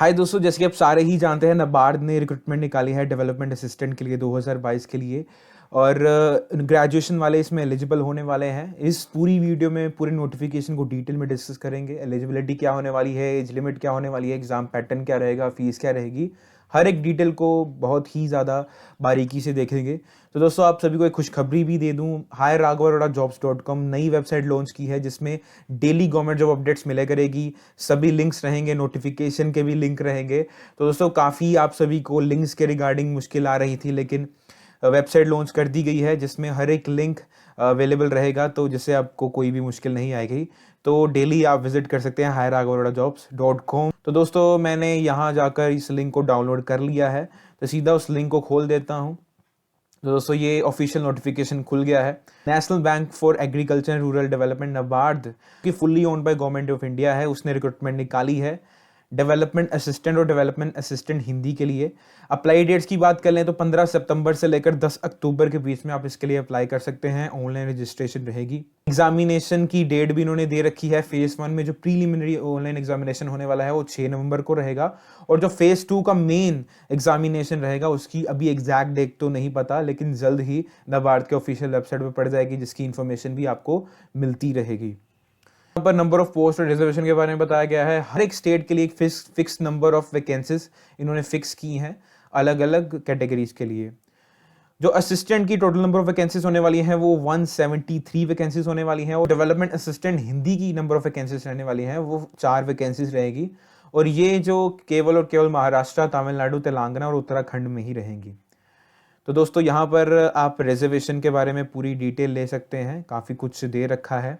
हाय दोस्तों, जैसे कि आप सारे ही जानते हैं, नाबार्ड ने रिक्रूटमेंट निकाली है डेवलपमेंट असिस्टेंट के लिए 2022 के लिए। और ग्रेजुएशन वाले इसमें एलिजिबल होने वाले हैं। इस पूरी वीडियो में पूरे नोटिफिकेशन को डिटेल में डिस्कस करेंगे। एलिजिबिलिटी क्या होने वाली है, एज लिमिट क्या होने वाली है, एग्ज़ाम पैटर्न क्या रहेगा, फीस क्या रहेगी, हर एक डिटेल को बहुत ही ज़्यादा बारीकी से देखेंगे। तो दोस्तों, आप सभी को एक खुशखबरी भी दे दूं, hiraghavarorajobs.com नई वेबसाइट लॉन्च की है जिसमें डेली गवर्नमेंट जॉब अपडेट्स मिले करेगी। सभी लिंक्स रहेंगे, नोटिफिकेशन के भी लिंक रहेंगे। तो दोस्तों, काफ़ी आप सभी को लिंक्स के रिगार्डिंग मुश्किल आ रही थी, लेकिन वेबसाइट लॉन्च कर दी गई है जिसमें हर एक लिंक अवेलेबल रहेगा, तो जिससे आपको कोई भी मुश्किल नहीं आएगी। तो डेली आप विजिट कर सकते हैं hiraghavarorajobs.com। तो दोस्तों, मैंने यहाँ जाकर इस लिंक को डाउनलोड कर लिया है, तो सीधा उस लिंक को खोल देता हूँ। तो दोस्तों, ये ऑफिशियल नोटिफिकेशन खुल गया है। National bank for agriculture and rural development NABARD की fully owned by government of India है, उसने रिक्रूटमेंट निकाली है डेवलपमेंट असिस्टेंट और डेवलपमेंट असिस्टेंट हिंदी के लिए। अप्लाई डेट्स की बात कर लें तो 15 सितंबर से लेकर 10 अक्टूबर के बीच में आप इसके लिए अप्लाई कर सकते हैं। ऑनलाइन रजिस्ट्रेशन रहेगी। एग्जामिनेशन की डेट भी इन्होंने दे रखी है। फेज 1 में जो प्रीलिमिनरी ऑनलाइन एग्जामिनेशन होने वाला है वो 6 नवंबर को रहेगा, और जो फेज 2 का मेन एग्जामिनेशन रहेगा उसकी अभी एग्जैक्ट डेट तो नहीं पता, लेकिन जल्द ही नाबार्ड के ऑफिशियल वेबसाइट पर पड़ जाएगी, जिसकी इन्फॉर्मेशन भी आपको मिलती रहेगी। यहाँ पर नंबर ऑफ पोस्ट और रिजर्वेशन के बारे में बताया गया है। हर एक स्टेट के लिए एक फिक्स नंबर ऑफ वैकेंसीज इन्होंने फिक्स की हैं अलग अलग कैटेगरीज के लिए। जो असिस्टेंट की टोटल नंबर ऑफ वैकेंसीज होने वाली हैं वो 173 वैकेंसीज होने वाली हैं, और डेवलपमेंट असिस्टेंट हिंदी की नंबर ऑफ वैकेंसीज रहने वाली हैं वो 4 वैकेंसीज रहेगी, और ये जो केवल और केवल महाराष्ट्र, तमिलनाडु, तेलंगाना और उत्तराखंड में ही रहेंगी। तो दोस्तों, यहाँ पर आप रिजर्वेशन के बारे में पूरी डिटेल ले सकते हैं, काफ़ी कुछ दे रखा है।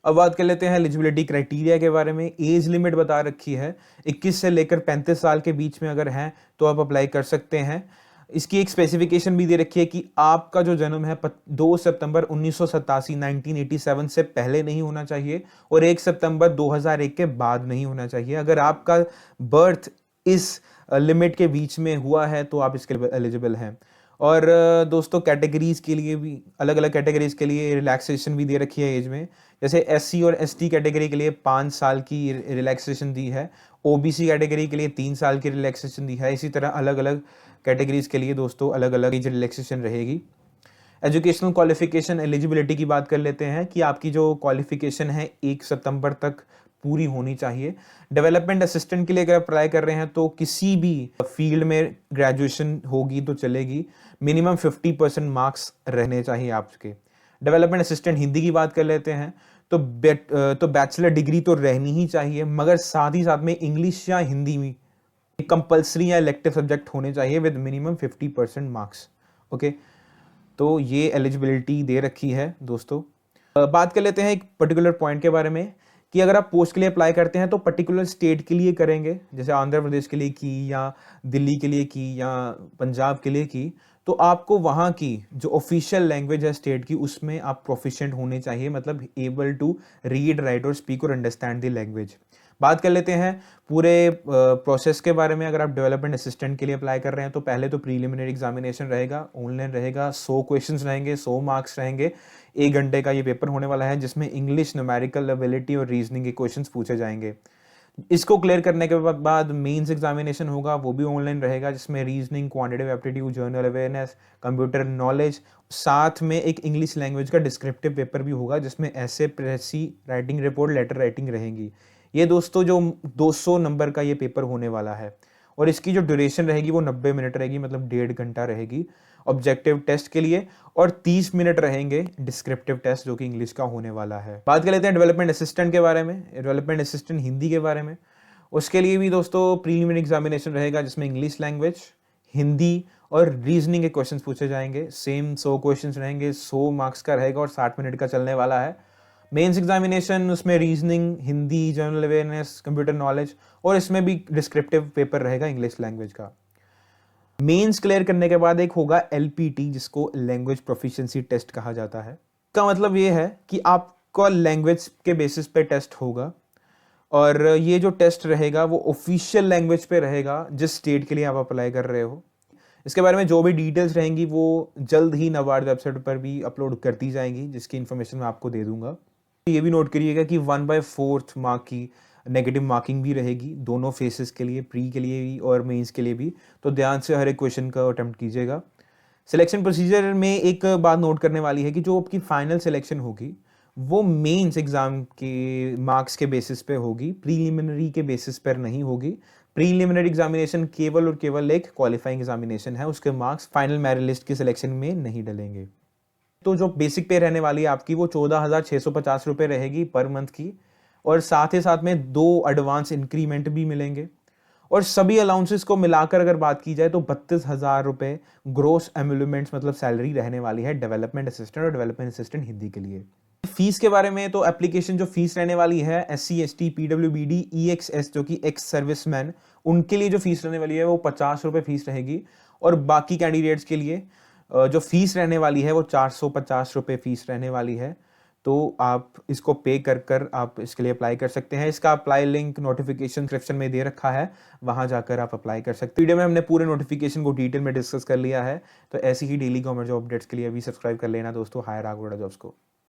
अब बात कर लेते हैं एलिजिबिलिटी क्राइटेरिया के बारे में। एज लिमिट बता रखी है 21 से लेकर 35 साल के बीच में अगर हैं तो आप अप्लाई कर सकते हैं। इसकी एक स्पेसिफिकेशन भी दे रखी है कि आपका जो जन्म है 2 सितंबर 1987 से पहले नहीं होना चाहिए, और 1 सितंबर 2001 के बाद नहीं होना चाहिए। अगर आपका बर्थ इस लिमिट के बीच में हुआ है तो आप इसके लिए एलिजिबल हैं। और दोस्तों, कैटेगरीज के लिए भी अलग अलग कैटेगरीज के लिए रिलैक्सेशन भी दे रखी है एज में। जैसे एससी और एसटी कैटेगरी के लिए 5 साल की रिलैक्सेशन दी है, ओबीसी कैटेगरी के लिए 3 साल की रिलैक्सेशन दी है। इसी तरह अलग अलग कैटेगरीज के लिए दोस्तों अलग अलग एज रिलैक्सेशन रहेगी। एजुकेशनल क्वालिफिकेशन एलिजिबिलिटी की बात कर लेते हैं कि आपकी जो क्वालिफिकेशन है 1 सितंबर तक पूरी होनी चाहिए। डेवलपमेंट असिस्टेंट के लिए अगर अप्लाई कर रहे हैं तो किसी भी फील्ड में ग्रेजुएशन होगी तो चलेगी। मिनिमम 50% मार्क्स रहने चाहिए आपके। डेवलपमेंट असिस्टेंट हिंदी की बात कर लेते हैं तो बैचलर डिग्री तो रहनी ही चाहिए, मगर साथ ही साथ में इंग्लिश या हिंदी में कंपल्सरी या इलेक्टिव सब्जेक्ट होने चाहिए विद मिनिमम 50% मार्क्स। ओके, तो ये एलिजिबिलिटी दे रखी है दोस्तों। बात कर लेते हैं एक पर्टिकुलर पॉइंट के बारे में कि अगर आप पोस्ट के लिए अप्लाई करते हैं तो पर्टिकुलर स्टेट के लिए करेंगे, जैसे आंध्र प्रदेश के लिए की, या दिल्ली के लिए की, या पंजाब के लिए की, तो आपको वहाँ की जो ऑफिशियल लैंग्वेज है स्टेट की उसमें आप प्रोफिशिएंट होने चाहिए, मतलब एबल टू रीड, राइट और स्पीक और अंडरस्टैंड द लैंग्वेज। बात कर लेते हैं पूरे प्रोसेस के बारे में। अगर आप डेवलपमेंट असिस्टेंट के लिए अप्लाई कर रहे हैं तो पहले तो प्रीलिमिनरी एग्जामिनेशन रहेगा, ऑनलाइन रहेगा, 100 क्वेश्चंस रहेंगे, 100 मार्क्स रहेंगे। 1 घंटे का ये पेपर होने वाला है जिसमें इंग्लिश, न्यूमेरिकल एबिलिटी और रीजनिंग के क्वेश्चंस पूछे जाएंगे। इसको क्लियर करने के बाद मेंस एग्जामिनेशन होगा, वो भी ऑनलाइन रहेगा, जिसमें reasoning, quantitative aptitude, general awareness, computer knowledge, साथ में एक इंग्लिश लैंग्वेज का डिस्क्रिप्टिव पेपर भी होगा जिसमें ऐसे, प्रेसी, राइटिंग रिपोर्ट, लेटर राइटिंग रहेंगी। ये दोस्तों जो 200 नंबर का ये पेपर होने वाला है, और इसकी जो ड्यूरेशन रहेगी वो 90 मिनट रहेगी, मतलब 1.5 घंटा रहेगी ऑब्जेक्टिव टेस्ट के लिए, और 30 मिनट रहेंगे डिस्क्रिप्टिव टेस्ट जो कि इंग्लिश का होने वाला है। बात कर लेते हैं डेवलपमेंट असिस्टेंट के बारे में, डेवलपमेंट असिस्टेंट हिंदी के बारे में। उसके लिए भी दोस्तों प्रीलिमिनरी एग्जामिनेशन रहेगा जिसमें इंग्लिश लैंग्वेज, हिंदी और रीजनिंग के क्वेश्चंस पूछे जाएंगे। सेम 100 क्वेश्चंस रहेंगे, 100 मार्क्स का रहेगा और 60 मिनट का चलने वाला है। मेंस एग्जामिनेशन, उसमें reasoning, Hindi, general awareness, computer knowledge, और इसमें भी डिस्क्रिप्टिव पेपर रहेगा इंग्लिश लैंग्वेज का। मेंस क्लियर करने के बाद एक होगा एलपीटी, जिसको लैंग्वेज प्रोफिशिएंसी टेस्ट कहा जाता है। इसका मतलब ये है कि आपका लैंग्वेज के बेसिस पे टेस्ट होगा, और ये जो टेस्ट रहेगा वो ऑफिशियल लैंग्वेज पे रहेगा जिस स्टेट के लिए आप अप्लाई कर रहे हो। इसके बारे में जो भी डिटेल्स रहेंगी वो जल्द ही नाबार्ड वेबसाइट पर भी अपलोड कर दी जाएंगी, जिसकी इन्फॉर्मेशन मैं आपको दे दूंगा। ये भी नोट करिएगा कि 1/4 मार्क की नेगेटिव मार्किंग भी रहेगी दोनों फेसेस के लिए, प्री के लिए भी और मेंस के लिए भी। तो ध्यान से हर एक क्वेश्चन का अटेम्प्ट कीजिएगा। सिलेक्शन प्रोसीजर में एक बात नोट करने वाली है कि जो आपकी फाइनल सिलेक्शन होगी वो मेंस एग्जाम के मार्क्स के बेसिस पे होगी, प्रीलिमिनरी के बेसिस पर नहीं होगी। प्रीलिमिनरी एग्जामिनेशन केवल और केवल एक क्वालिफाइंग एग्जामिनेशन है, उसके मार्क्स फाइनल मेरिट लिस्ट के सिलेक्शन में नहीं डलेंगे। तो जो बेसिक पे रहने वाली है आपकी वो 14,650 रुपये रहेगी पर मंथ की, और साथ ही साथ में 2 एडवांस इंक्रीमेंट भी मिलेंगे। और सभी अलाउंसेस को मिलाकर अगर बात की जाए तो 32,000 रुपये ग्रोस एम्यूलमेंट्स मतलब सैलरी रहने वाली है डेवलपमेंट असिस्टेंट और डेवलपमेंट असिस्टेंट हिंदी के लिए। फीस के बारे में तो एप्लीकेशन जो फीस रहने वाली है SC ST PWBD EXS जो कि एक्स सर्विसमैन, उनके लिए जो फीस रहने वाली है वो 50 रुपये फीस रहेगी। और बाकी कैंडिडेट्स के लिए जो फीस रहने वाली है वो 450 रुपये फीस रहने वाली है। तो आप इसको पे कर आप इसके लिए अप्लाई कर सकते हैं। इसका अप्लाई लिंक नोटिफिकेशन डिस्क्रिप्शन में दे रखा है, वहां जाकर आप अप्लाई कर सकते हैं। वीडियो में हमने पूरे नोटिफिकेशन को डिटेल में डिस्कस कर लिया है। तो ऐसी ही डेली गवर्नमेंट जॉब अपडेट्स के लिए अभी सब्सक्राइब कर लेना दोस्तों हायर आगोड़ा जॉब्स को।